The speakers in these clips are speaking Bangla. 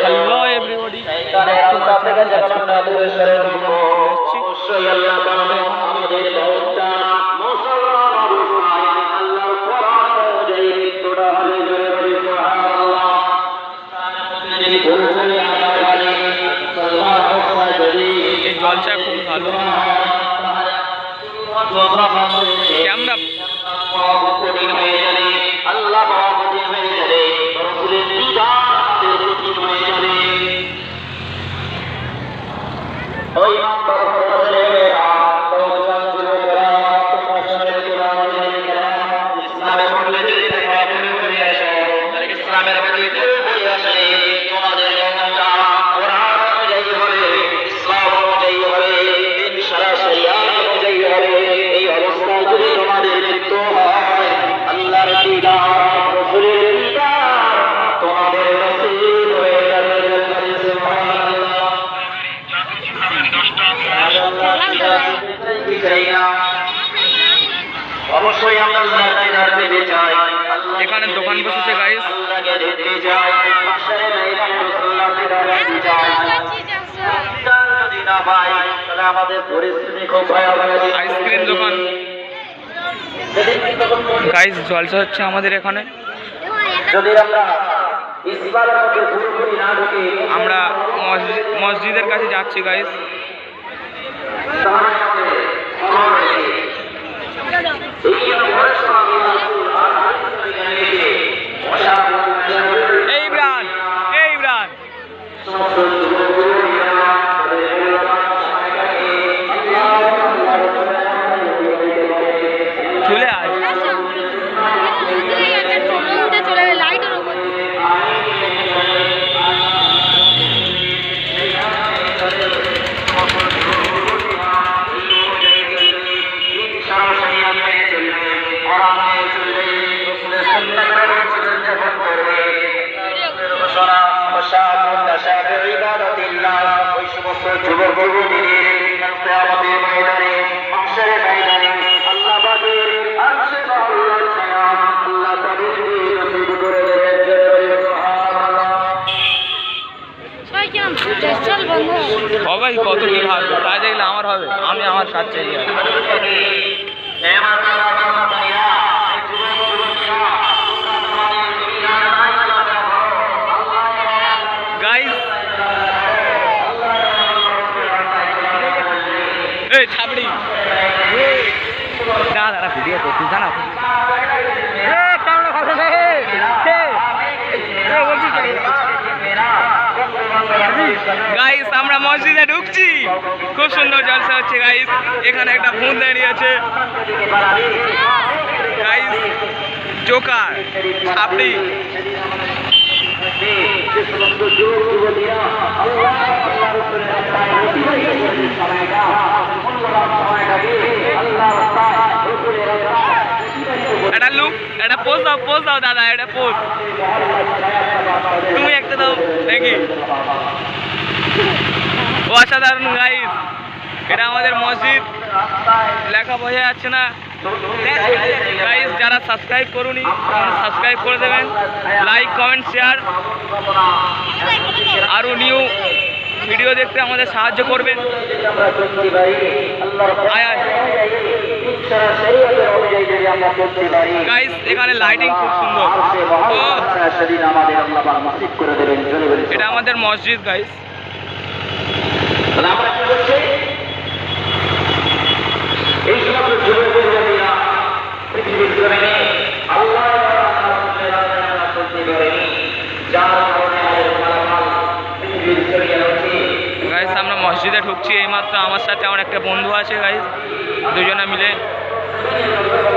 হ্যালো এভরিবডি, এই জলটা খুব ভালো। ক্যামেরা এখানে দোকান বসেছে গাইস। আইসক্রিম দোকান গাইস, জলসা হচ্ছে আমাদের এখানে। আমরা মসজিদের কাছে যাচ্ছি গাইস। চলে আয়। সবাই কত কি ভাববে, তাই দেখলে আমার হবে, আমি আমার কাজ চাই। গাইস এই ছাবড়ি দাদা ভিডিও করতে জানা গাইস, আমরা মসজিদে ঢুকছি। খুব সুন্দর জলসা হচ্ছে গাইস। এখানে একটা ফোন দাঁড়িয়ে আছে গাইস। জোকার ছাপড়ি একটা লুক, একটা পোজ দাও, পোজ দাও দাদা, একটা পোজ তুমি একটা দাও নাকি। অসাধারণ গাইস, এটা আমাদের মসজিদ। লেখা বোঝা যাচ্ছে না গাইস। যারা সাবস্ক্রাইব করুনি সাবস্ক্রাইব করে দেবেন, লাইক কমেন্ট শেয়ার, আরও নিউ ভিডিও দেখতে আমাদের সাহায্য করবেন। গাইস, এখানে লাইটিং খুব সুন্দর। এটা আমাদের মসজিদ গাইস। গাইস, আমরা মসজিদে ঢুকছি এইমাত্র। আমার সাথে আমার একটা বন্ধু আছে গাইস, দুজনে মিলে।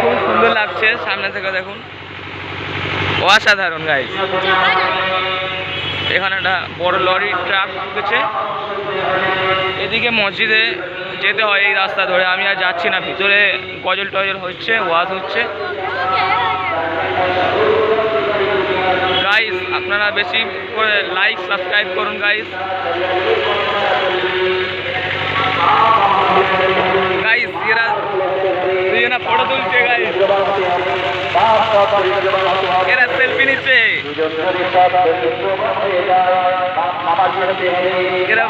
খুব সুন্দর লাগছে সামনে থেকে দেখুন, অসাধারণ গাইস। এখানে একটা বড় লরি ট্রাক ঢুকেছে। এদিকে মসজিদে যেতে হয় এই রাস্তা ধরে। আমি আর যাচ্ছি না, ভিতরে গজল টজল হচ্ছে, ওয়াজ হচ্ছে গাইস। আপনারা বেশি করে লাইক সাবস্ক্রাইব করুন গাইস। গাইস, এরা দুজনা ফটো তুলছে গাইস, এরা সেলফি নিচ্ছে। এরা